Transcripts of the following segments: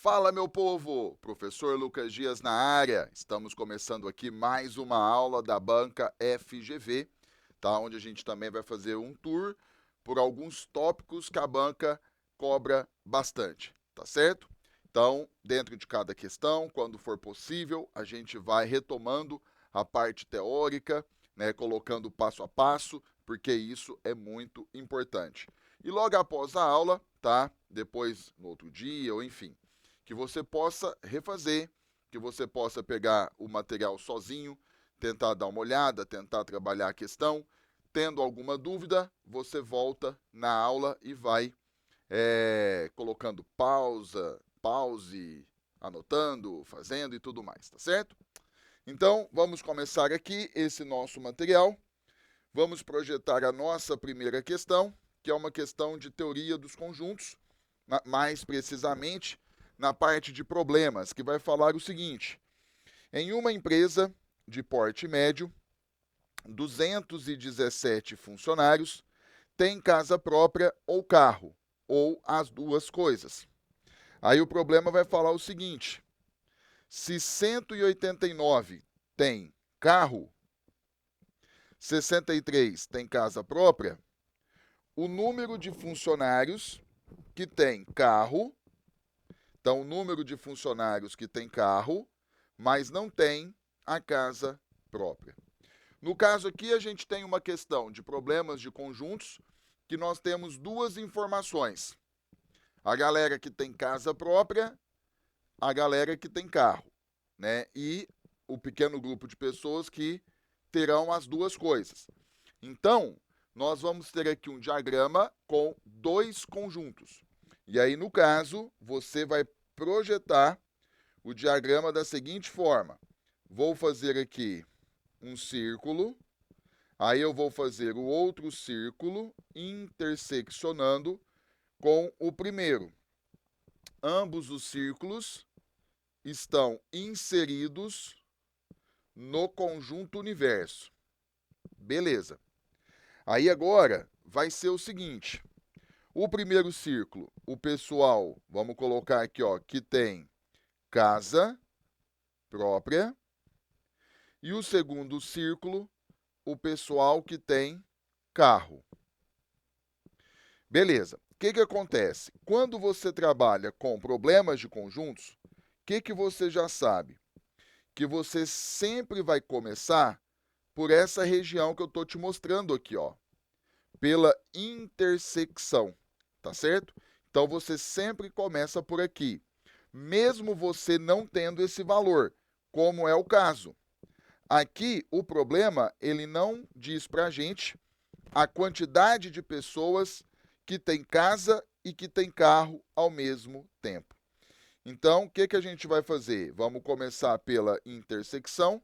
Fala, meu povo! Professor Lucas Dias na área. Estamos começando aqui mais uma aula da banca FGV, tá? Onde a gente também vai fazer um tour por alguns tópicos que a banca cobra bastante, tá certo? Então, dentro de cada questão, quando for possível, a gente vai retomando a parte teórica, né, colocando passo a passo, porque isso é muito importante. E logo após a aula, tá? Depois, no outro dia, ou enfim, que você possa refazer, que você possa pegar o material sozinho, tentar dar uma olhada, tentar trabalhar a questão. Tendo alguma dúvida, você volta na aula e vai colocando pause, anotando, fazendo e tudo mais, tá certo? Então, vamos começar aqui esse nosso material. Vamos projetar a nossa primeira questão, que é uma questão de teoria dos conjuntos, mais precisamente na parte de problemas, que vai falar o seguinte: em uma empresa de porte médio, 217 funcionários têm casa própria ou carro, ou as duas coisas. Aí o problema vai falar o seguinte: se 189 tem carro, 63 tem casa própria, o número de funcionários que tem carro, então o número de funcionários que tem carro, mas não tem a casa própria. No caso aqui, a gente tem uma questão de problemas de conjuntos, que nós temos duas informações: a galera que tem casa própria, a galera que tem carro, né? E o pequeno grupo de pessoas que terão as duas coisas. Então, nós vamos ter aqui um diagrama com dois conjuntos. E aí, no caso, você vai projetar o diagrama da seguinte forma: vou fazer aqui um círculo, aí eu vou fazer o outro círculo interseccionando com o primeiro. Ambos os círculos estão inseridos no conjunto universo. Beleza. Aí agora vai ser o seguinte: o primeiro círculo, o pessoal, vamos colocar aqui, ó, que tem casa própria. E o segundo círculo, o pessoal que tem carro. Beleza. O que acontece? Quando você trabalha com problemas de conjuntos, o que você já sabe? Que você sempre vai começar por essa região que eu estou te mostrando aqui, ó, pela intersecção, tá certo? Então você sempre começa por aqui, mesmo você não tendo esse valor, como é o caso. Aqui, o problema, ele não diz para a gente a quantidade de pessoas que tem casa e que tem carro ao mesmo tempo. Então, o que a gente vai fazer? Vamos começar pela intersecção.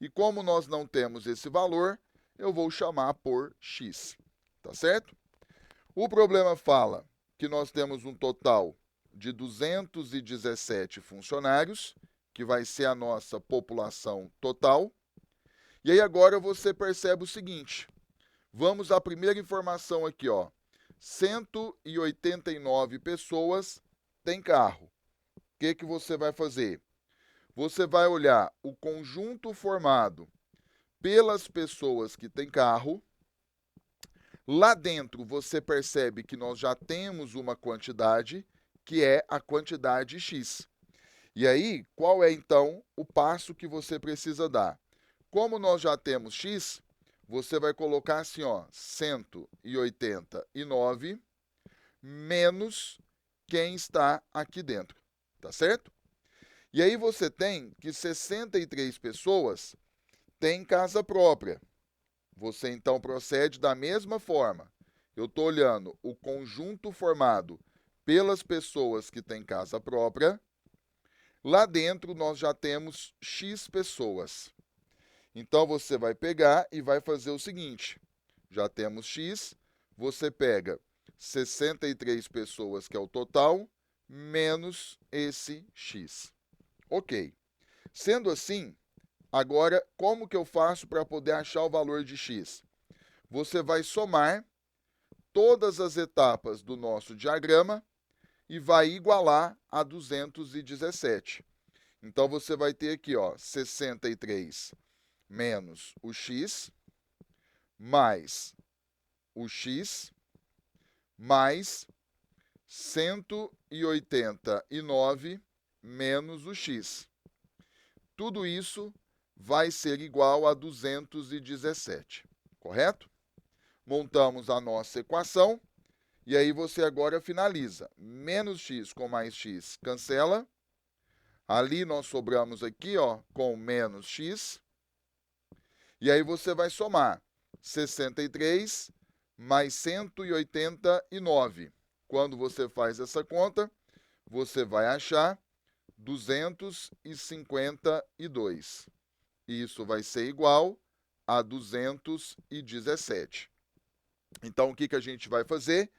E como nós não temos esse valor, eu vou chamar por x. Tá certo? O problema fala que nós temos um total de 217 funcionários, que vai ser a nossa população total. E aí agora você percebe o seguinte: vamos à primeira informação aqui, ó. 189 pessoas têm carro. O que você vai fazer? Você vai olhar o conjunto formado pelas pessoas que têm carro. Lá dentro você percebe que nós já temos uma quantidade, que é a quantidade x. E aí, qual é então o passo que você precisa dar? Como nós já temos x, você vai colocar assim, ó, 189 menos quem está aqui dentro, tá certo? E aí você tem que 63 pessoas têm casa própria. Você então procede da mesma forma. Eu estou olhando o conjunto formado pelas pessoas que têm casa própria. Lá dentro nós já temos x pessoas. Então você vai pegar e vai fazer o seguinte: já temos x, você pega 63 pessoas, que é o total, menos esse x. Ok. Sendo assim, agora como que eu faço para poder achar o valor de x? Você vai somar todas as etapas do nosso diagrama e vai igualar a 217. Então, você vai ter aqui, ó, 63 menos o x, mais o x, mais 189 menos o x. Tudo isso vai ser igual a 217, correto? Montamos a nossa equação e aí você agora finaliza. Menos x com mais x cancela. Ali nós sobramos aqui, ó, com menos x. E aí você vai somar 63 mais 189. Quando você faz essa conta, você vai achar 252. Isso vai ser igual a 217. Então, o que a gente vai fazer?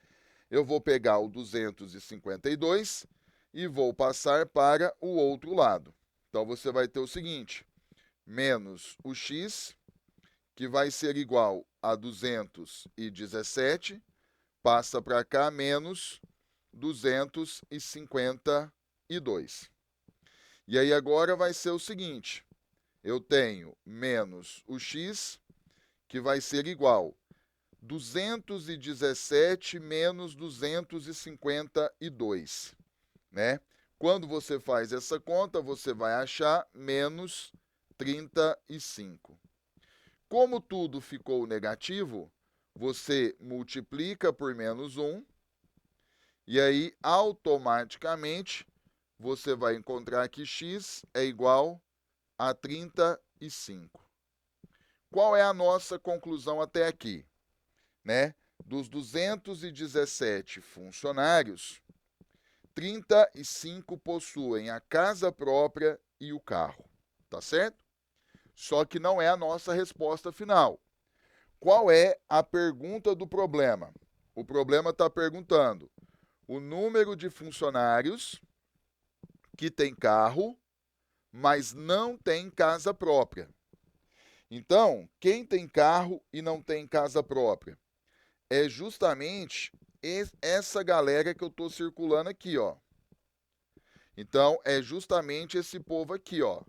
Eu vou pegar o 252 e vou passar para o outro lado. Então, você vai ter o seguinte, menos o x, que vai ser igual a 217, passa para cá, menos 252. E aí agora vai ser o seguinte, eu tenho menos o x, que vai ser igual 217 menos 252, né? Quando você faz essa conta, você vai achar menos 35. Como tudo ficou negativo, você multiplica por menos 1, e aí automaticamente você vai encontrar que x é igual a 35. Qual é a nossa conclusão até aqui? Né? Dos 217 funcionários, 35 possuem a casa própria e o carro, tá certo? Só que não é a nossa resposta final. Qual é a pergunta do problema? O problema está perguntando o número de funcionários que tem carro, mas não tem casa própria. Então, quem tem carro e não tem casa própria? É justamente essa galera que eu estou circulando aqui, ó. Então, é justamente esse povo aqui, ó.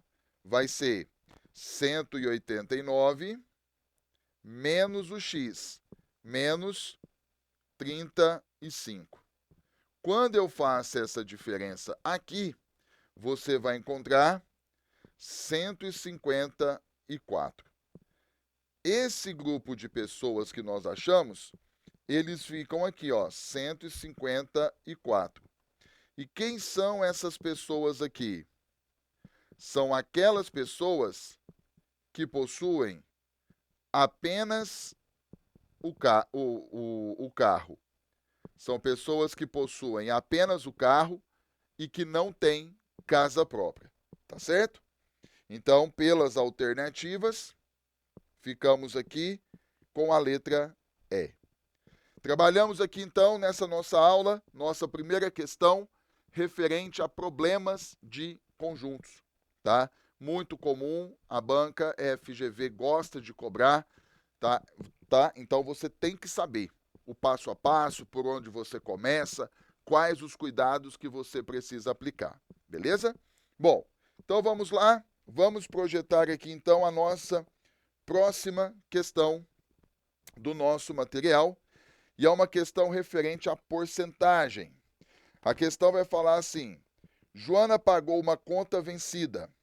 Vai ser 189 menos o x, menos 35. Quando eu faço essa diferença aqui, você vai encontrar 154. Esse grupo de pessoas que nós achamos, eles ficam aqui, ó, 154. E quem são essas pessoas aqui? São aquelas pessoas que possuem apenas o carro. São pessoas que possuem apenas o carro e que não têm casa própria, tá certo? Então, pelas alternativas, ficamos aqui com a letra E. Trabalhamos aqui, então, nessa nossa aula, nossa primeira questão referente a problemas de conjuntos, tá? Muito comum, a banca FGV gosta de cobrar, tá? Então, você tem que saber o passo a passo, por onde você começa, quais os cuidados que você precisa aplicar, beleza? Bom, então vamos lá, vamos projetar aqui, então, a nossa próxima questão do nosso material, e é uma questão referente à porcentagem. A questão vai falar assim, Joana pagou uma conta vencida.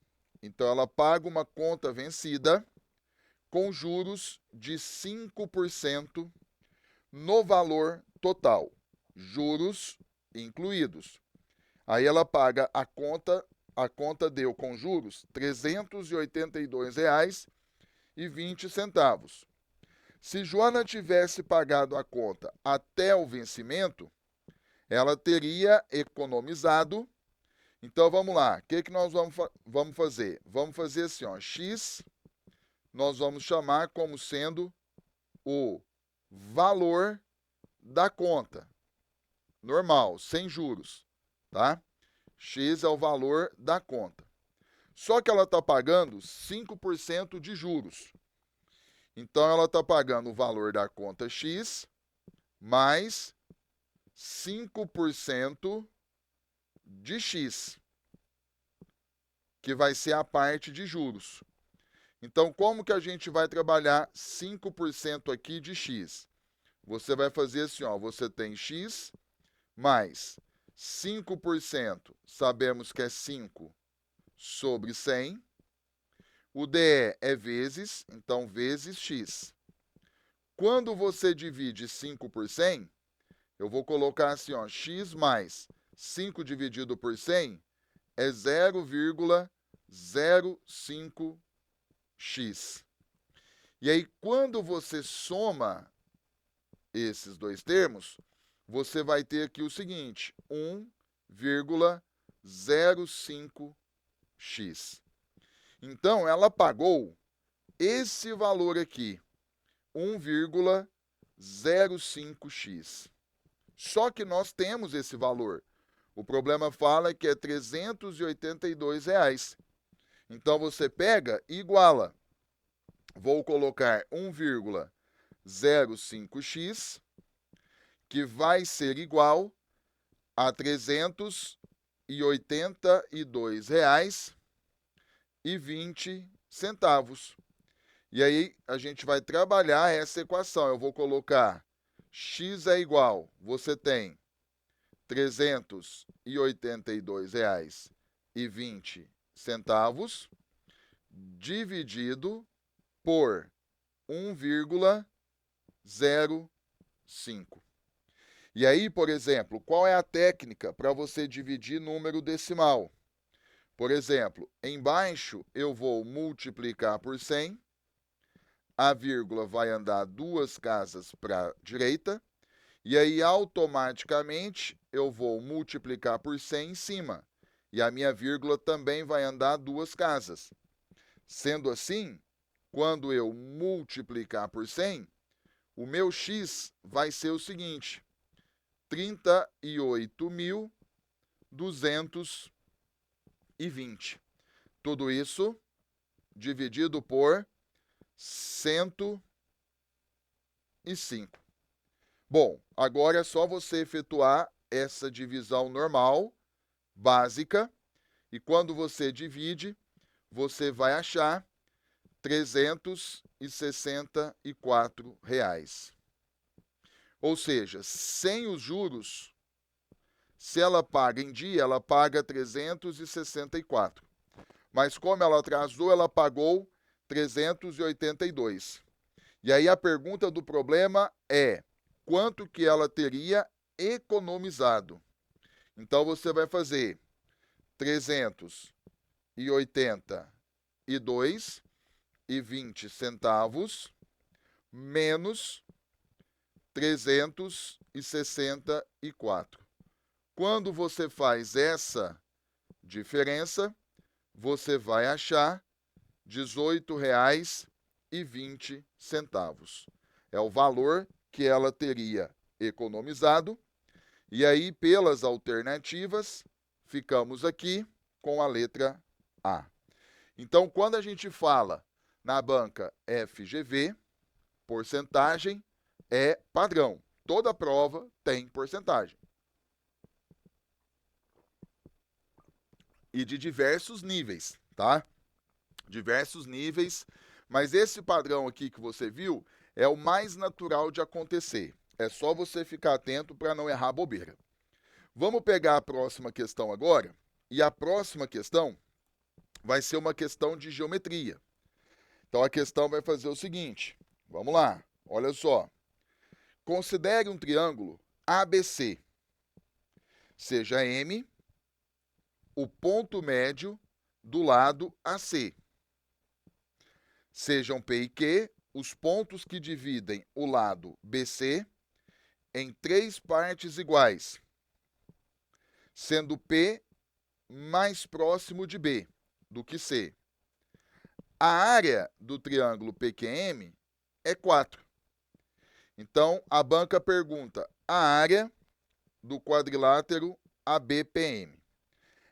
Então, ela paga uma conta vencida com juros de 5% no valor total, juros incluídos. Aí ela paga a conta deu com juros R$ 382,20. Se Joana tivesse pagado a conta até o vencimento, ela teria economizado. Então, vamos lá. O que nós vamos fazer? Vamos fazer assim, ó, X, nós vamos chamar como sendo o valor da conta. Normal, sem juros, tá? X é o valor da conta. Só que ela está pagando 5% de juros. Então, ela está pagando o valor da conta X mais 5% de x, que vai ser a parte de juros. Então, como que a gente vai trabalhar 5% aqui de x? Você vai fazer assim, ó, você tem x mais 5%, sabemos que é 5 sobre 100. O DE é vezes, então vezes x. Quando você divide 5 por 100, eu vou colocar assim, ó, x mais 5 dividido por 100 é 0,05x. E aí, quando você soma esses dois termos, você vai ter aqui o seguinte, 1,05x. Então, ela pagou esse valor aqui, 1,05x. Só que nós temos esse valor. O problema fala que é R$ 382. Então, você pega e iguala. Vou colocar 1,05x, que vai ser igual a R$ 382,20. E aí, a gente vai trabalhar essa equação. Eu vou colocar x é igual, você tem R$ 382,20 dividido por 1,05. E aí, por exemplo, qual é a técnica para você dividir número decimal? Por exemplo, embaixo eu vou multiplicar por 100, a vírgula vai andar 2 casas para a direita, e aí automaticamente eu vou multiplicar por 100 em cima, e a minha vírgula também vai andar 2 casas. Sendo assim, quando eu multiplicar por 100, o meu x vai ser o seguinte, 38.220. Tudo isso dividido por 105. Bom, agora é só você efetuar essa divisão normal, básica, e quando você divide, você vai achar R$ 364. Ou seja, sem os juros, se ela paga em dia, ela paga 364. Mas como ela atrasou, ela pagou 382. E aí a pergunta do problema é, quanto que ela teria economizado? Então você vai fazer 382,20 menos 364. Quando você faz essa diferença, você vai achar R$ 18,20. É o valor que ela teria economizado. E aí, pelas alternativas, ficamos aqui com a letra A. Então, quando a gente fala na banca FGV, porcentagem é padrão. Toda prova tem porcentagem. E de diversos níveis, tá? Diversos níveis, mas esse padrão aqui que você viu é o mais natural de acontecer. É só você ficar atento para não errar bobeira. Vamos pegar a próxima questão agora, e a próxima questão vai ser uma questão de geometria. Então a questão vai fazer o seguinte, vamos lá, olha só. Considere um triângulo ABC, seja M o ponto médio do lado AC. Sejam P e Q os pontos que dividem o lado BC em 3 partes iguais, sendo P mais próximo de B do que C. A área do triângulo PQM é 4. Então, a banca pergunta a área do quadrilátero ABPM.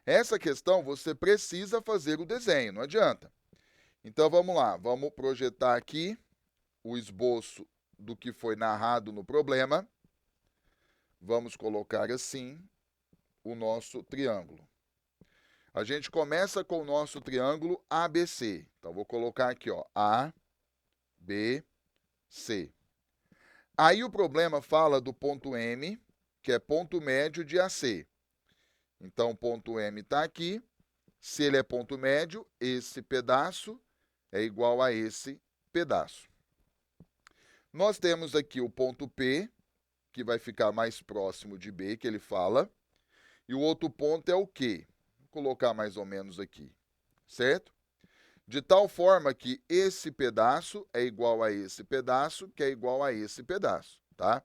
Essa questão você precisa fazer o desenho, não adianta. Então, vamos lá, vamos projetar aqui o esboço do que foi narrado no problema. Vamos colocar assim, o nosso triângulo. A gente começa com o nosso triângulo ABC. Então, vou colocar aqui, ó, A, B, C. Aí o problema fala do ponto M, que é ponto médio de AC. Então, o ponto M está aqui. Se ele é ponto médio, esse pedaço é igual a esse pedaço. Nós temos aqui o ponto P, que vai ficar mais próximo de B, que ele fala. E o outro ponto é o Q. Vou colocar mais ou menos aqui, certo? De tal forma que esse pedaço é igual a esse pedaço, que é igual a esse pedaço, tá?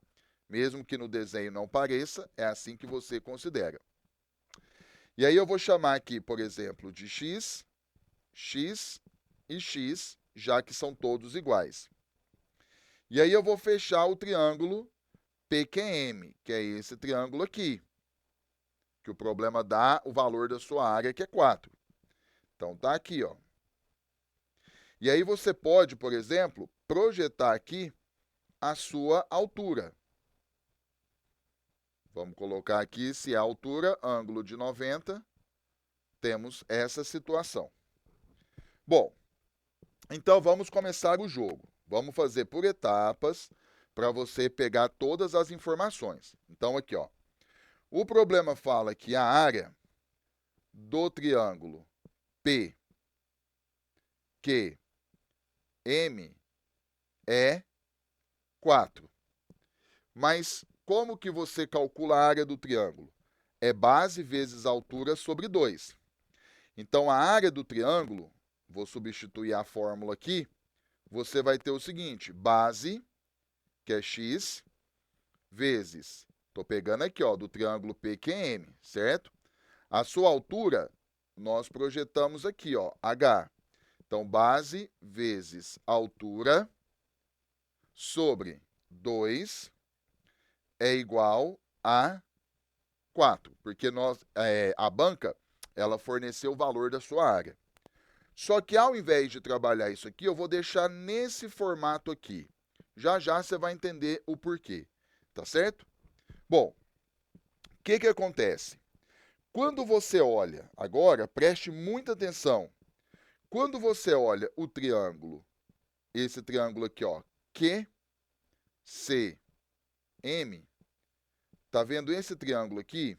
Mesmo que no desenho não pareça, é assim que você considera. E aí eu vou chamar aqui, por exemplo, de x, x e x, já que são todos iguais. E aí eu vou fechar o triângulo PQM, que é esse triângulo aqui, que o problema dá o valor da sua área, que é 4. Então, tá aqui, ó. E aí você pode, por exemplo, projetar aqui a sua altura. Vamos colocar aqui, se a altura, ângulo de 90, temos essa situação. Bom, então vamos começar o jogo. Vamos fazer por etapas para você pegar todas as informações. Então, aqui, ó. O problema fala que a área do triângulo PQM é 4. Mas como que você calcula a área do triângulo? É base vezes altura sobre 2. Então, a área do triângulo, vou substituir a fórmula aqui, você vai ter o seguinte, base, que é x, vezes, estou pegando aqui, ó, do triângulo PQM, certo? A sua altura, nós projetamos aqui, ó, h. Então, base vezes altura sobre 2 é igual a 4, porque a banca ela forneceu o valor da sua área. Só que ao invés de trabalhar isso aqui, eu vou deixar nesse formato aqui. Já já você vai entender o porquê, tá certo? Bom, o que acontece? Quando você olha, agora preste muita atenção, quando você olha o triângulo, esse triângulo aqui, ó, QCM, tá vendo esse triângulo aqui?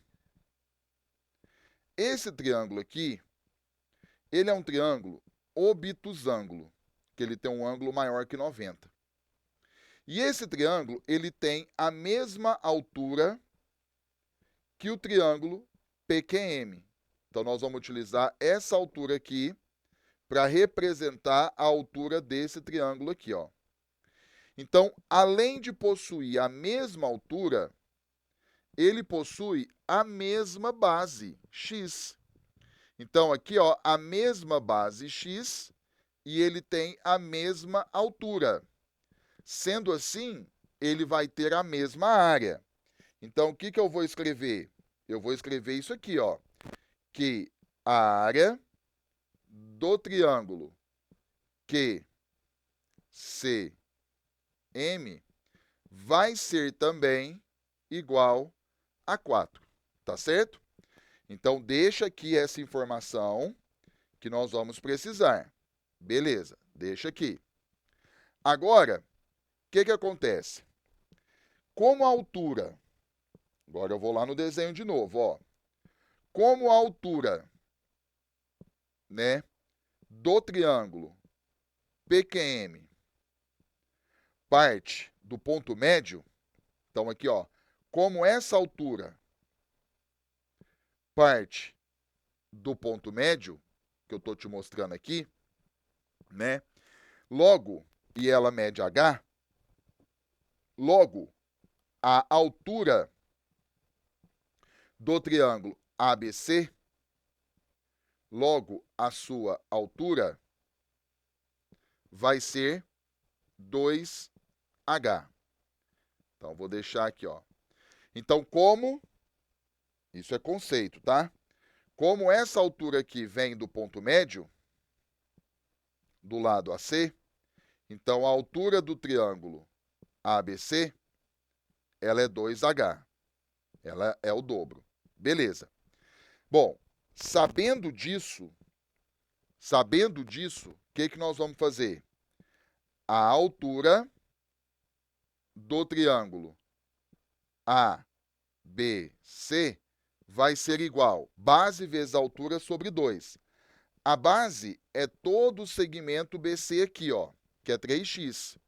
Esse triângulo aqui, ele é um triângulo obtusângulo, que ele tem um ângulo maior que 90. E esse triângulo, ele tem a mesma altura que o triângulo PQM. Então, nós vamos utilizar essa altura aqui para representar a altura desse triângulo aqui, ó. Então, além de possuir a mesma altura, ele possui a mesma base, x. Então, aqui, ó, a mesma base x e ele tem a mesma altura. Sendo assim, ele vai ter a mesma área. Então, o que eu vou escrever? Eu vou escrever isso aqui, ó, que a área do triângulo QCM vai ser também igual a 4, tá certo? Então, deixa aqui essa informação que nós vamos precisar. Beleza, deixa aqui. Agora, o que acontece? Como a altura, agora eu vou lá no desenho de novo, ó. Como a altura, né, do triângulo PQM parte do ponto médio, então aqui, ó, como essa altura parte do ponto médio, que eu estou te mostrando aqui, né, logo, e ela mede h, logo, a altura do triângulo ABC, logo, a sua altura vai ser 2h. Então, vou deixar aqui, ó. Então, como, isso é conceito, tá? Como essa altura aqui vem do ponto médio, do lado AC, então a altura do triângulo ABC, ela é 2h. Ela é o dobro, Beleza. Bom, sabendo disso, o que nós vamos fazer? A altura do triângulo ABC vai ser igual base vezes altura sobre 2. A base é todo o segmento BC aqui, ó, que é 3x.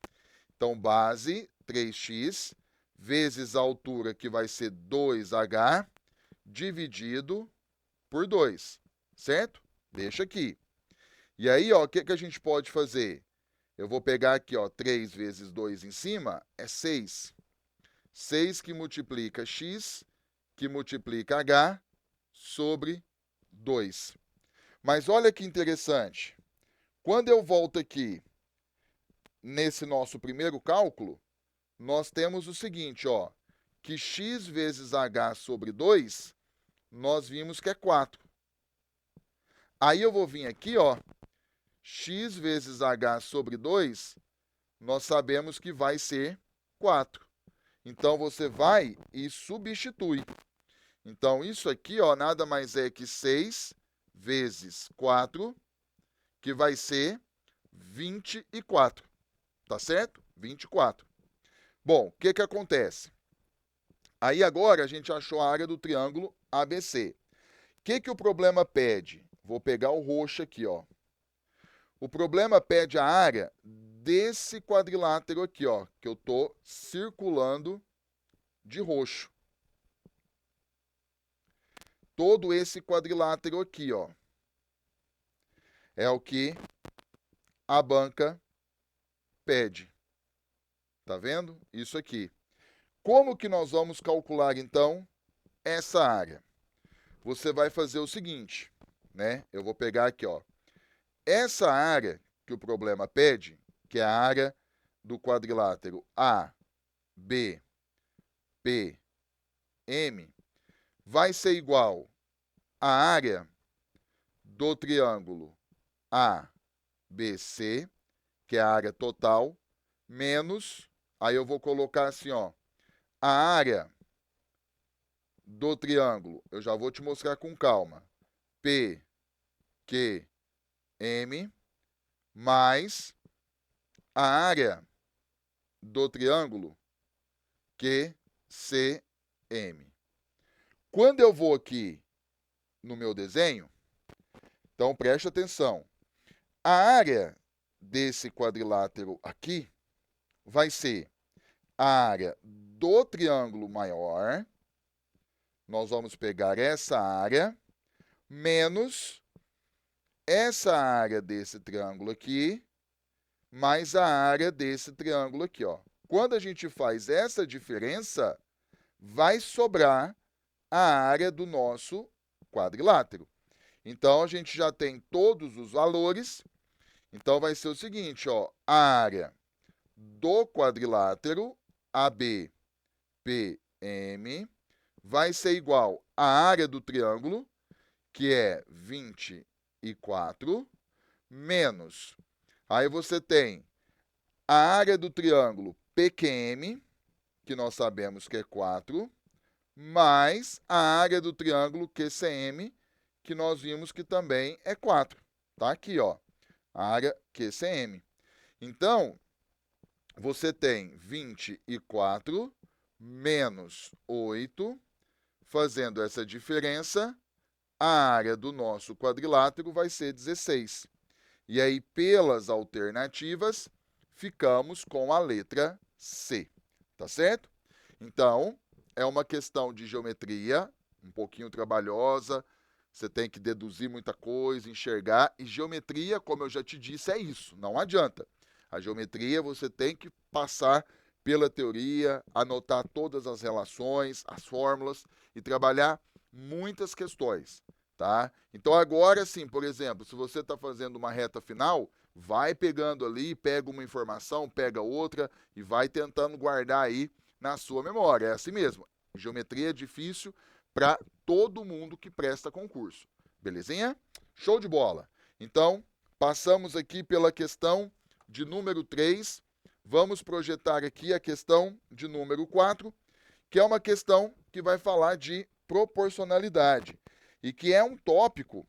Então, base 3x vezes a altura, que vai ser 2h, dividido por 2, certo? Deixa aqui. E aí, ó, o que a gente pode fazer? Eu vou pegar aqui, ó, 3 vezes 2 em cima é 6. 6 que multiplica x, que multiplica h, sobre 2. Mas olha que interessante. Quando eu volto aqui, nesse nosso primeiro cálculo, nós temos o seguinte, ó, que x vezes h sobre 2, nós vimos que é 4. Aí eu vou vir aqui, ó, x vezes h sobre 2, nós sabemos que vai ser 4. Então, você vai e substitui. Então, isso aqui, ó, nada mais é que 6 vezes 4, que vai ser 24. Tá certo? 24. Bom, o que acontece? Aí agora a gente achou a área do triângulo ABC. O que o problema pede? Vou pegar o roxo aqui, ó. O problema pede a área desse quadrilátero aqui, ó, que eu estou circulando de roxo. Todo esse quadrilátero aqui, ó, é o que a banca pede. Tá vendo? Isso aqui. Como que nós vamos calcular, então, essa área? Você vai fazer o seguinte, né? Eu vou pegar aqui, ó. Essa área que o problema pede, que é a área do quadrilátero A, B, P, M, vai ser igual à área do triângulo ABC, que é a área total, menos, aí eu vou colocar assim, ó, a área do triângulo, eu já vou te mostrar com calma, P, Q, M, mais a área do triângulo QCM. Quando eu vou aqui no meu desenho, então preste atenção, a área desse quadrilátero aqui vai ser a área do triângulo maior, nós vamos pegar essa área, menos essa área desse triângulo aqui, mais a área desse triângulo aqui, ó. Quando a gente faz essa diferença, vai sobrar a área do nosso quadrilátero. Então, a gente já tem todos os valores. Então, vai ser o seguinte, ó, a área do quadrilátero ABPM vai ser igual à área do triângulo, que é 24, menos. Aí você tem a área do triângulo PQM, que nós sabemos que é 4, mais a área do triângulo QCM, que nós vimos que também é 4. Tá aqui, ó, a área QCM. Então, você tem 24 menos 8, fazendo essa diferença, a área do nosso quadrilátero vai ser 16. E aí, pelas alternativas, ficamos com a letra C. Tá certo? Então, é uma questão de geometria, um pouquinho trabalhosa, você tem que deduzir muita coisa, enxergar, e geometria, como eu já te disse, é isso, não adianta. A geometria você tem que passar pela teoria, anotar todas as relações, as fórmulas e trabalhar muitas questões, tá? Então agora sim, por exemplo, se você está fazendo uma reta final, vai pegando ali, pega uma informação, pega outra e vai tentando guardar aí na sua memória. É assim mesmo. Geometria é difícil para todo mundo que presta concurso. Belezinha? Show de bola. Então, passamos aqui pela questão de número 3. Vamos projetar aqui a questão de número 4, que é uma questão que vai falar de proporcionalidade, e que é um tópico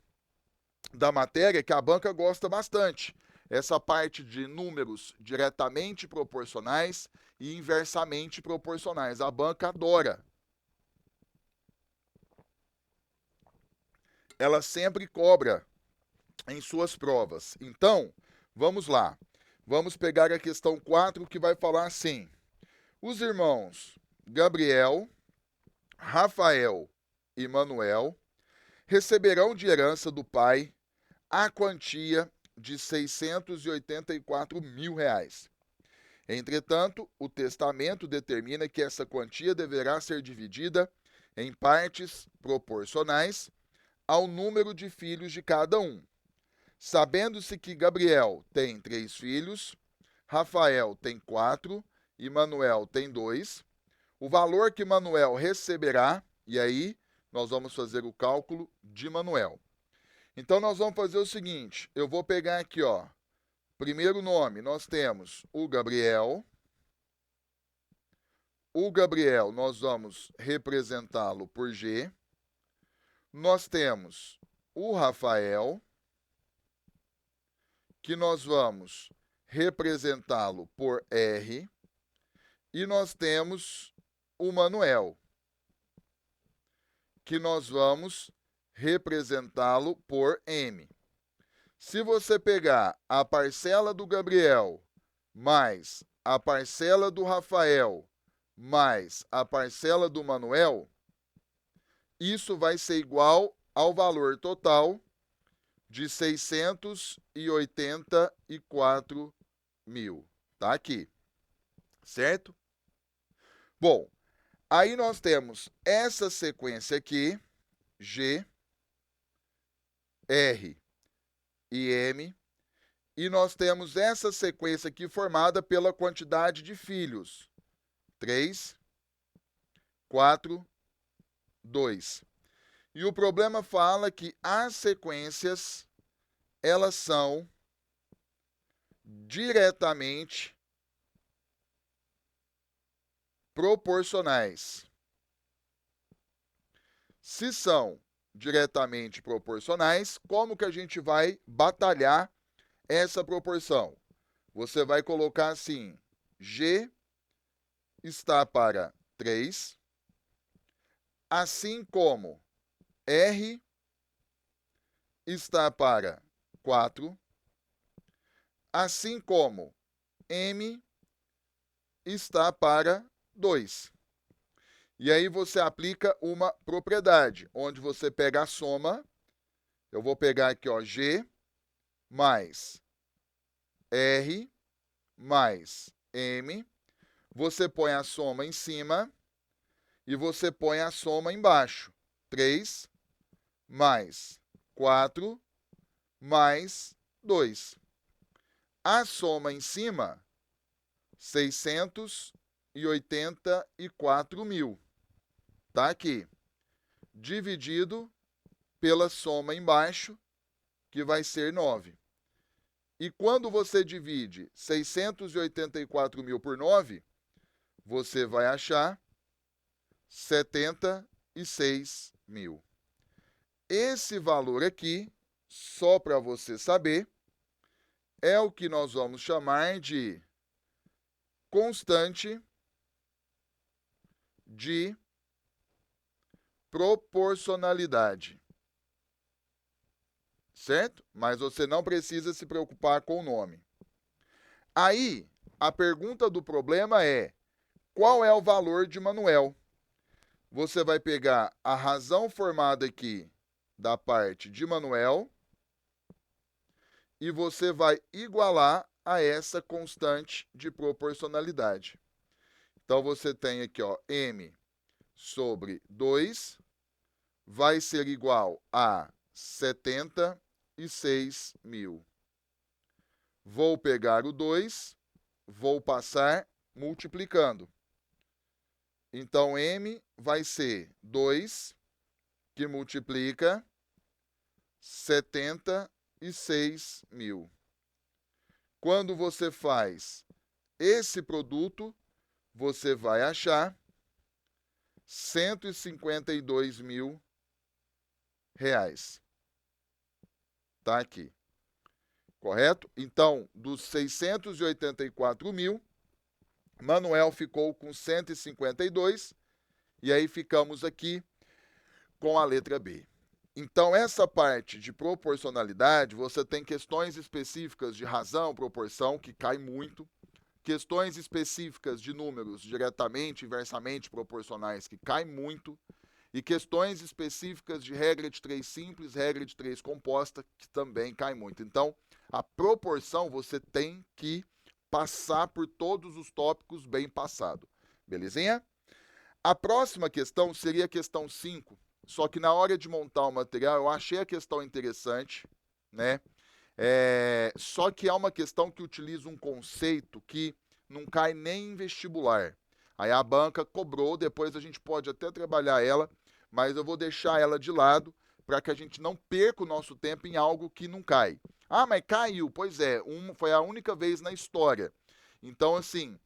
da matéria que a banca gosta bastante. Essa parte de números diretamente proporcionais e inversamente proporcionais. A banca adora. Ela sempre cobra em suas provas. Então, vamos lá. Vamos pegar a questão 4, que vai falar assim: os irmãos Gabriel, Rafael e Manuel receberão de herança do pai a quantia de R$ 684.000. Entretanto, o testamento determina que essa quantia deverá ser dividida em partes proporcionais ao número de filhos de cada um. Sabendo-se que Gabriel tem 3 filhos, Rafael tem 4 e Manuel tem 2, o valor que Manuel receberá, e aí nós vamos fazer o cálculo de Manuel. Então nós vamos fazer o seguinte, eu vou pegar aqui, ó, primeiro nome, nós temos o Gabriel. O Gabriel nós vamos representá-lo por G. Nós temos o Rafael, que nós vamos representá-lo por R. E nós temos o Manuel, que nós vamos representá-lo por M. Se você pegar a parcela do Gabriel mais a parcela do Rafael mais a parcela do Manuel, isso vai ser igual ao valor total de 684.000. Tá aqui, certo? Bom, aí nós temos essa sequência aqui, G, R e M, e nós temos essa sequência aqui formada pela quantidade de filhos, 3, 4, 2. E o problema fala que as sequências, elas são diretamente proporcionais. Se são diretamente proporcionais, como que a gente vai batalhar essa proporção? Você vai colocar assim, G está para 3, assim como R está para 4, assim como M está para 2. E aí você aplica uma propriedade, onde você pega a soma, eu vou pegar aqui, ó, G mais R mais M, você põe a soma em cima e você põe a soma embaixo. 3 mais 4 mais 2. A soma em cima, 684.000. Tá aqui. Dividido pela soma embaixo, que vai ser 9. E quando você divide 684.000 por 9, você vai achar 76.000. Esse valor aqui, só para você saber, é o que nós vamos chamar de constante de proporcionalidade. Certo? Mas você não precisa se preocupar com o nome. Aí, a pergunta do problema é: qual é o valor de Manuel? Você vai pegar a razão formada aqui da parte de Manuel e você vai igualar a essa constante de proporcionalidade. Então, você tem aqui, ó, M sobre 2 vai ser igual a 76.000. Vou pegar o 2, vou passar multiplicando. Então, M vai ser 2, que multiplica 76.000. Quando você faz esse produto, você vai achar R$ 152 mil. Tá aqui. Correto? Então, dos 684 mil, Manuel ficou com 152, e aí ficamos aqui com a letra B. Então, essa parte de proporcionalidade, você tem questões específicas de razão, proporção, que cai muito, questões específicas de números diretamente, inversamente proporcionais, que cai muito, e questões específicas de regra de 3 simples, regra de 3 composta, que também cai muito. Então, a proporção você tem que passar por todos os tópicos bem passado. Belezinha? A próxima questão seria a questão 5, só que na hora de montar o material eu achei a questão interessante, né? Só que é uma questão que utiliza um conceito que não cai nem em vestibular. Aí a banca cobrou, depois a gente pode até trabalhar ela, mas eu vou deixar ela de lado para que a gente não perca o nosso tempo em algo que não cai. Ah, mas caiu. Pois é, foi a única vez na história. Então, assim,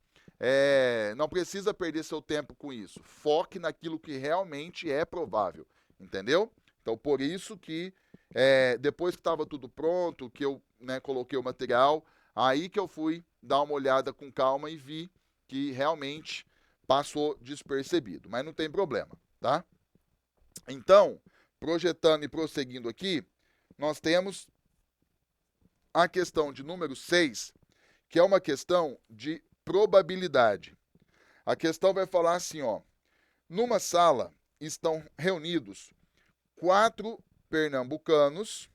não precisa perder seu tempo com isso. Foque naquilo que realmente é provável, entendeu? Então, por isso que depois que estava tudo pronto, que eu coloquei o material, aí que eu fui dar uma olhada com calma e vi que realmente passou despercebido. Mas não tem problema, tá? Então, projetando e prosseguindo aqui, nós temos a questão de número 6, que é uma questão de probabilidade. A questão vai falar assim, ó: numa sala estão reunidos 4 pernambucanos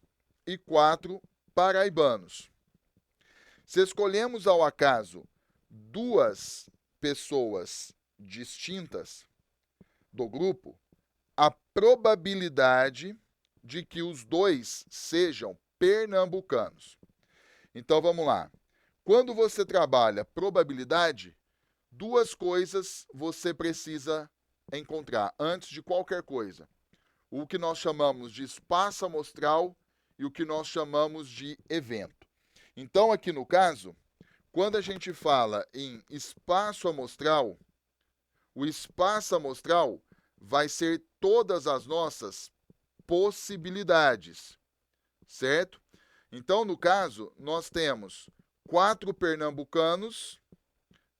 e 4 paraibanos. Se escolhemos ao acaso 2 pessoas distintas do grupo, a probabilidade de que os 2 sejam pernambucanos. Então vamos lá. Quando você trabalha probabilidade, 2 coisas você precisa encontrar antes de qualquer coisa: o que nós chamamos de espaço amostral e o que nós chamamos de evento. Então, aqui no caso, quando a gente fala em espaço amostral, o espaço amostral vai ser todas as nossas possibilidades, certo? Então, no caso, nós temos 4 pernambucanos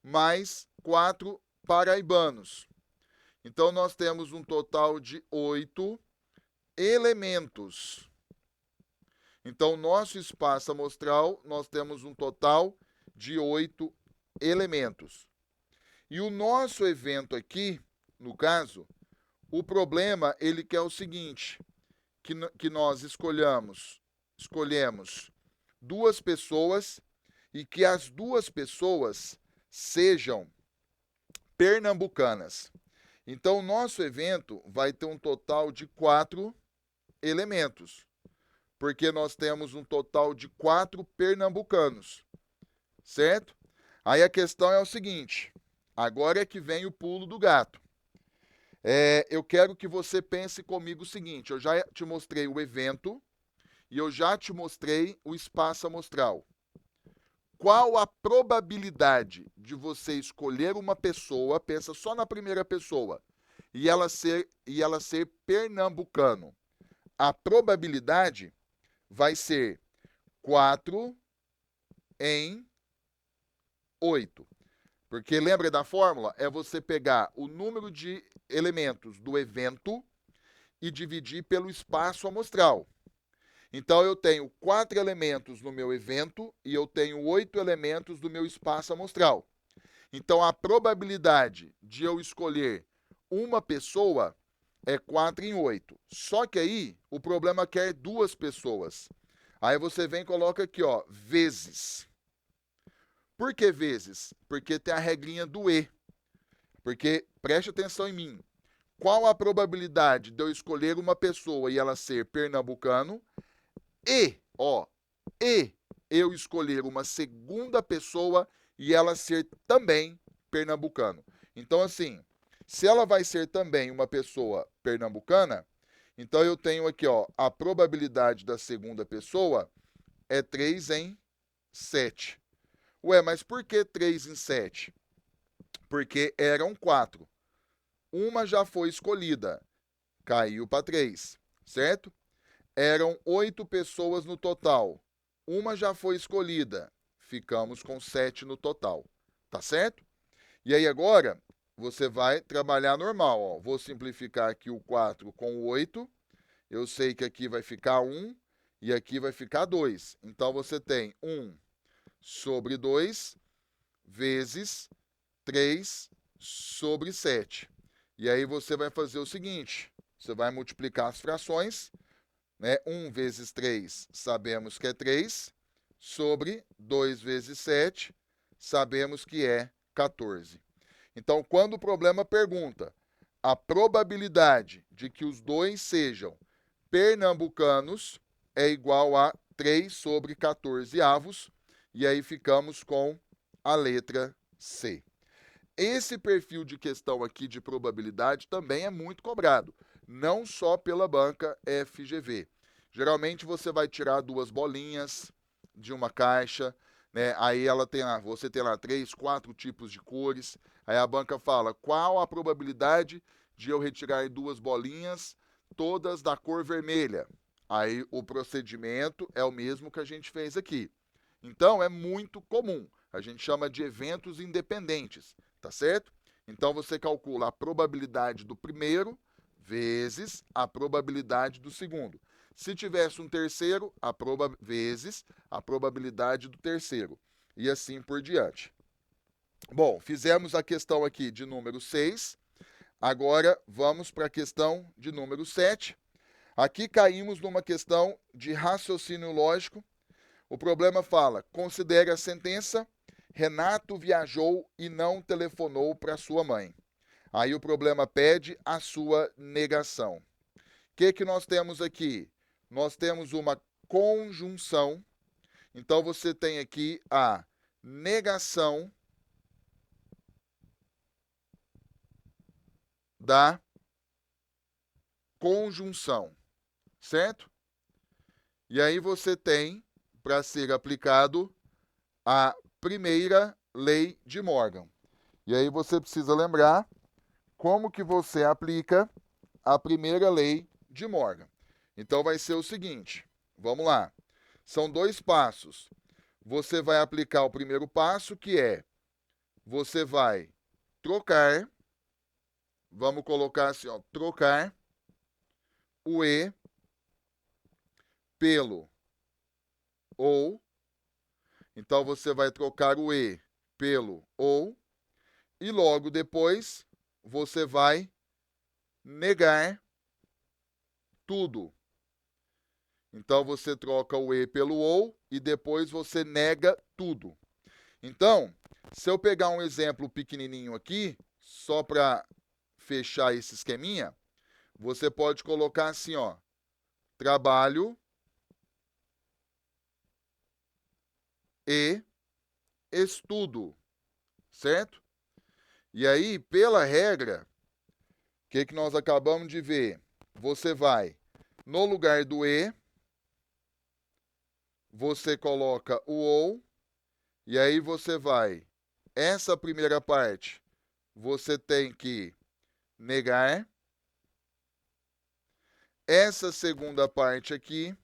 mais 4 paraibanos. Então, nós temos um total de 8 elementos. Então, nosso espaço amostral, nós temos um total de 8 elementos. E o nosso evento aqui, no caso, o problema, ele quer o seguinte, que nós escolhemos 2 pessoas e que as 2 pessoas sejam pernambucanas. Então, o nosso evento vai ter um total de 4 elementos, porque nós temos um total de 4 pernambucanos, certo? Aí a questão é o seguinte, agora é que vem o pulo do gato. Eu quero que você pense comigo o seguinte: eu já te mostrei o evento e eu já te mostrei o espaço amostral. Qual a probabilidade de você escolher uma pessoa, pensa só na primeira pessoa, e ela ser pernambucano? A probabilidade vai ser 4 em 8. Porque lembra da fórmula? É você pegar o número de elementos do evento e dividir pelo espaço amostral. Então, eu tenho 4 elementos no meu evento e eu tenho 8 elementos do meu espaço amostral. Então, a probabilidade de eu escolher uma pessoa é 4 em 8. Só que aí, o problema quer 2 pessoas. Aí você vem e coloca aqui, ó, vezes. Por que vezes? Porque tem a regrinha do E. Porque, preste atenção em mim, qual a probabilidade de eu escolher uma pessoa e ela ser pernambucano e eu escolher uma segunda pessoa e ela ser também pernambucano? Então, assim, se ela vai ser também uma pessoa pernambucana, então eu tenho aqui, ó, a probabilidade da segunda pessoa é 3 em 7. Ué, mas por que 3 em 7? Porque eram 4. uma já foi escolhida, caiu para 3, certo? Eram 8 pessoas no total, uma já foi escolhida, ficamos com 7 no total, tá certo? E aí agora, você vai trabalhar normal, ó. Vou simplificar aqui o 4 com o 8, eu sei que aqui vai ficar 1 e aqui vai ficar 2. Então, você tem 1 sobre 2 vezes 3 sobre 7. E aí você vai fazer o seguinte, você vai multiplicar as frações, né? 1 vezes 3 sabemos que é 3, sobre 2 vezes 7 sabemos que é 14. Então, quando o problema pergunta a probabilidade de que os dois sejam pernambucanos, é igual a 3 sobre 14 avos, e aí ficamos com a letra C. Esse perfil de questão aqui de probabilidade também é muito cobrado, não só pela banca FGV. Geralmente você vai tirar 2 bolinhas de uma caixa, né? Aí você tem lá 3, 4 tipos de cores. Aí a banca fala: qual a probabilidade de eu retirar 2 bolinhas, todas da cor vermelha? Aí o procedimento é o mesmo que a gente fez aqui. Então é muito comum. A gente chama de eventos independentes, tá certo? Então você calcula a probabilidade do primeiro vezes a probabilidade do segundo. Se tivesse um terceiro, vezes a probabilidade do terceiro. E assim por diante. Bom, fizemos a questão aqui de número 6. Agora vamos para a questão de número 7. Aqui caímos numa questão de raciocínio lógico. O problema fala: considere a sentença, Renato viajou e não telefonou para sua mãe. Aí o problema pede a sua negação. O que nós temos aqui? Nós temos uma conjunção. Então você tem aqui a negação da conjunção, certo? E aí você tem, para ser aplicado, a primeira lei de Morgan. E aí você precisa lembrar como que você aplica a primeira lei de Morgan. Então vai ser o seguinte, vamos lá. São 2 passos. Você vai aplicar o primeiro passo, que é, você vai trocar, vamos colocar assim, ó, trocar o E pelo ou. Então você vai trocar o E pelo ou, e logo depois você vai negar tudo. Então você troca o E pelo ou e depois você nega tudo. Então, se eu pegar um exemplo pequenininho aqui, só para fechar esse esqueminha, você pode colocar assim, ó: trabalho e estudo, certo? E aí, pela regra, o que nós acabamos de ver? Você vai, no lugar do E, você coloca o ou, e aí você vai, essa primeira parte, você tem que negar. Essa segunda parte aqui,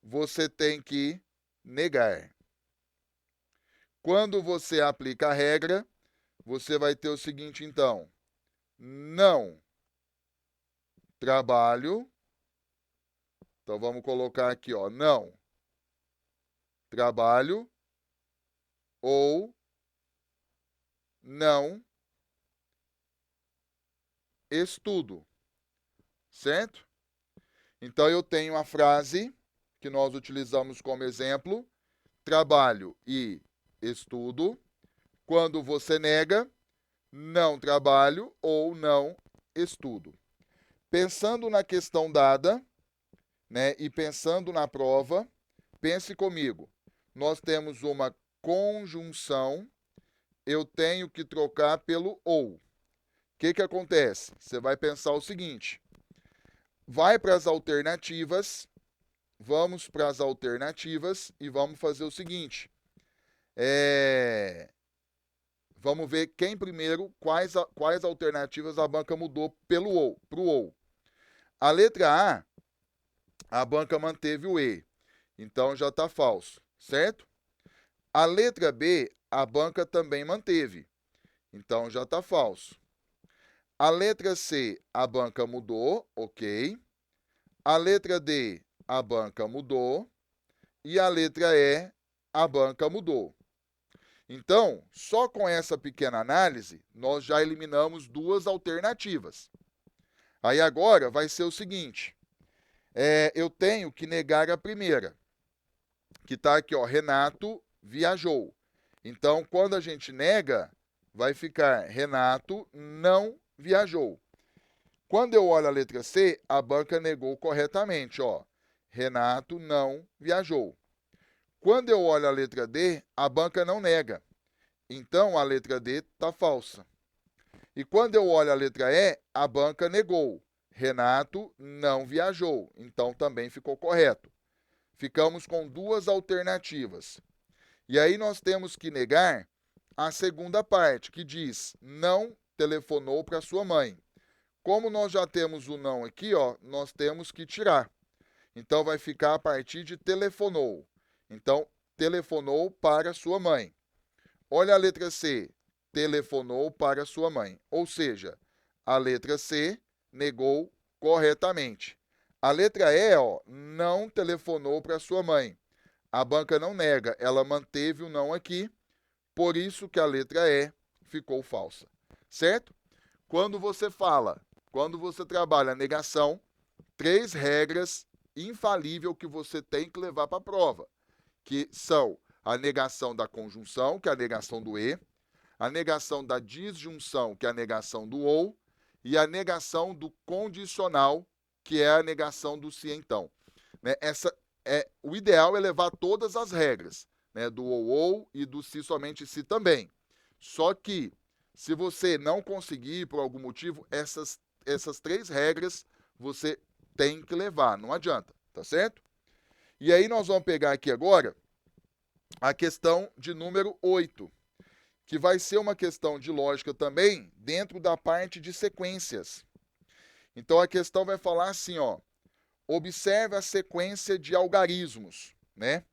você tem que negar. Quando você aplica a regra, você vai ter o seguinte, então: não trabalho. Então vamos colocar aqui, ó, não trabalho ou não estudo, certo? Então eu tenho a frase que nós utilizamos como exemplo: trabalho e estudo. Quando você nega, não trabalho ou não estudo. Pensando na questão dada, né, e pensando na prova, pense comigo. Nós temos uma conjunção, eu tenho que trocar pelo ou. O que acontece? Você vai pensar o seguinte: vai para as alternativas, vamos para as alternativas e vamos fazer o seguinte: Vamos ver quem primeiro, quais alternativas a banca mudou para o OU. A letra a banca manteve o E, então já está falso, certo? A letra B, a banca também manteve, então já está falso. A letra C, a banca mudou, ok. A letra D, a banca mudou. E a letra E, a banca mudou. Então, só com essa pequena análise, nós já eliminamos duas alternativas. Aí agora vai ser o seguinte, eu tenho que negar a primeira, que está aqui, ó, Renato viajou. Então, quando a gente nega, vai ficar Renato não viajou. Quando eu olho a letra C, a banca negou corretamente, ó, Renato não viajou. Quando eu olho a letra D, a banca não nega. Então, a letra D está falsa. E quando eu olho a letra E, a banca negou. Renato não viajou. Então, também ficou correto. Ficamos com duas alternativas. E aí nós temos que negar a segunda parte, que diz não telefonou para sua mãe. Como nós já temos o não aqui, ó, nós temos que tirar. Então, vai ficar a partir de telefonou. Então, telefonou para sua mãe. Olha a letra C, telefonou para sua mãe. Ou seja, a letra C negou corretamente. A letra E, ó, não telefonou para sua mãe. A banca não nega, ela manteve o não aqui, por isso que a letra E ficou falsa. Certo? Quando você trabalha a negação, 3 regras infalíveis que você tem que levar para a prova, que são a negação da conjunção, que é a negação do E, a negação da disjunção, que é a negação do OU, e a negação do condicional, que é a negação do se então. Né? O ideal é levar todas as regras, né? Do OU e do se somente se também. Só que, se você não conseguir, por algum motivo, essas 3 regras você tem que levar, não adianta, tá certo? E aí nós vamos pegar aqui agora a questão de número 8, que vai ser uma questão de lógica também dentro da parte de sequências. Então a questão vai falar assim, ó, observe a sequência de algarismos, né?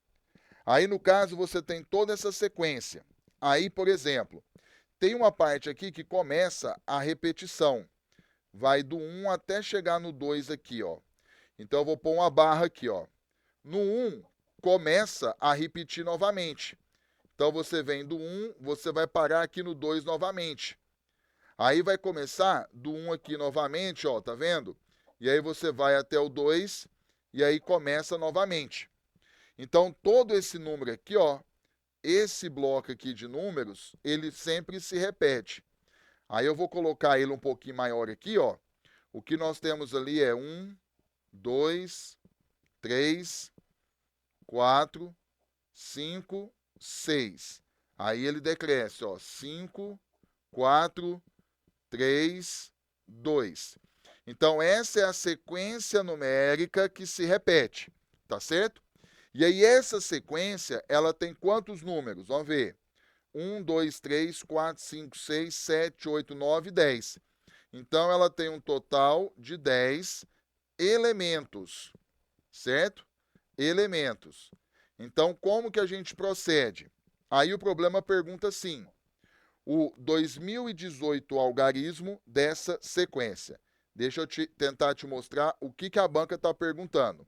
Aí no caso você tem toda essa sequência. Aí, por exemplo, tem uma parte aqui que começa a repetição. Vai do 1 até chegar no 2 aqui, ó. Então eu vou pôr uma barra aqui, ó. No 1 começa a repetir novamente. Então você vem do 1, você vai parar aqui no 2 novamente. Aí vai começar do 1 aqui novamente, ó, tá vendo? E aí você vai até o 2 e aí começa novamente. Então todo esse número aqui, ó, esse bloco aqui de números, ele sempre se repete. Aí eu vou colocar ele um pouquinho maior aqui, ó. O que nós temos ali é 1, 2, 3, 4, 5, 6. Aí ele decresce, ó, 5, 4, 3, 2. Então, essa é a sequência numérica que se repete, tá certo? E aí, essa sequência, ela tem quantos números? Vamos ver. 1, 2, 3, 4, 5, 6, 7, 8, 9, 10. Então, ela tem um total de 10 elementos, certo? Elementos. Então, como que a gente procede? Aí o problema pergunta assim, o 2018 algarismo dessa sequência. Deixa eu tentar te mostrar o que a banca está perguntando.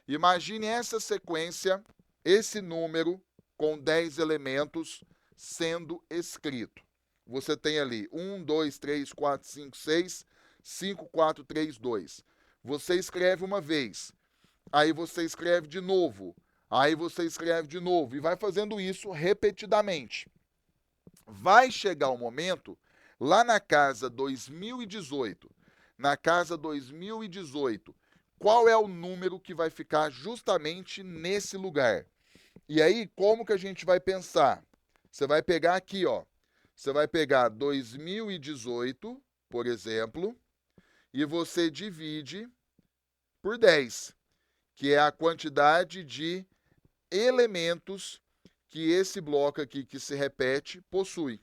Imagine essa sequência, esse número com 10 elementos sendo escrito. Você tem ali 1, 2, 3, 4, 5, 6, 5, 4, 3, 2. Você escreve uma vez, aí você escreve de novo, aí você escreve de novo e vai fazendo isso repetidamente. Vai chegar um momento, lá na casa 2018, qual é o número que vai ficar justamente nesse lugar? E aí, como que a gente vai pensar? Você vai pegar aqui, ó. Você vai pegar 2018, por exemplo, e você divide por 10, que é a quantidade de elementos que esse bloco aqui que se repete possui.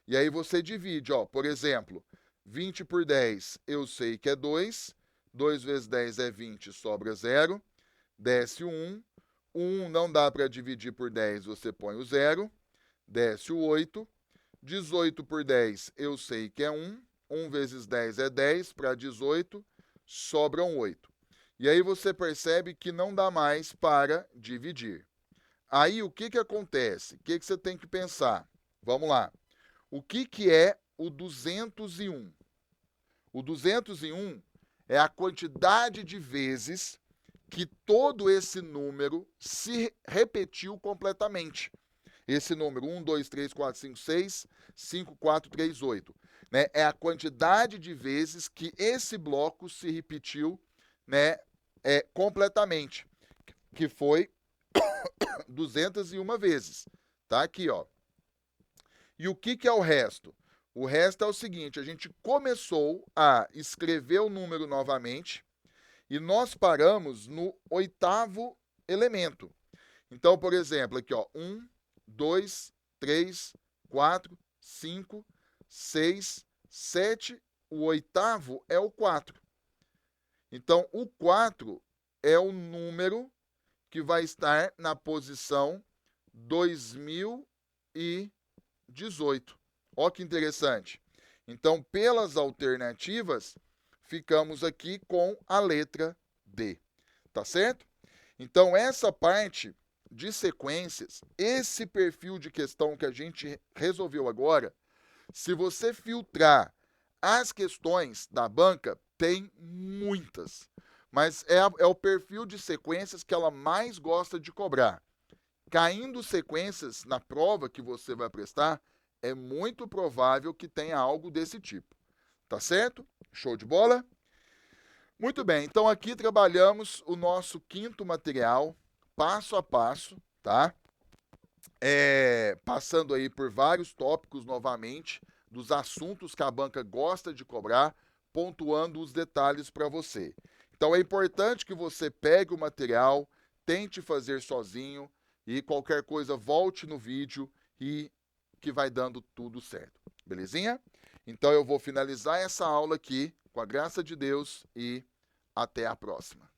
E aí você divide, ó, por exemplo, 20 por 10 eu sei que é 2, 2 vezes 10 é 20, sobra 0, desce o 1, o 1 não dá para dividir por 10, você põe o 0, desce o 8, 18 por 10 eu sei que é 1, 1 vezes 10 é 10, para 18 sobram 8. E aí você percebe que não dá mais para dividir. Aí o que acontece? O que você tem que pensar? Vamos lá. O que é o 201? O 201 é a quantidade de vezes que todo esse número se repetiu completamente. Esse número 1, 2, 3, 4, 5, 6, 5, 4, 3, 8. Né? É a quantidade de vezes que esse bloco se repetiu, né, completamente, que foi 201 vezes. Tá aqui, ó. E o que é o resto? O resto é o seguinte, a gente começou a escrever o número novamente e nós paramos no 8º elemento. Então, por exemplo, aqui, ó, 1, 2, 3, 4, 5, 6, 7, o 8º é o 4. Então, o 4 é o número que vai estar na posição 2018. Olha que interessante. Então, pelas alternativas, ficamos aqui com a letra D. Tá certo? Então, essa parte de sequências, esse perfil de questão que a gente resolveu agora, se você filtrar as questões da banca, tem muitas. Mas é o perfil de sequências que ela mais gosta de cobrar. Caindo sequências na prova que você vai prestar, é muito provável que tenha algo desse tipo. Tá certo? Show de bola? Muito bem, então aqui trabalhamos o nosso 5º material, passo a passo, tá? Passando aí por vários tópicos novamente, dos assuntos que a banca gosta de cobrar, pontuando os detalhes para você. Então é importante que você pegue o material, tente fazer sozinho e qualquer coisa volte no vídeo e que vai dando tudo certo. Belezinha? Então eu vou finalizar essa aula aqui, com a graça de Deus, e até a próxima.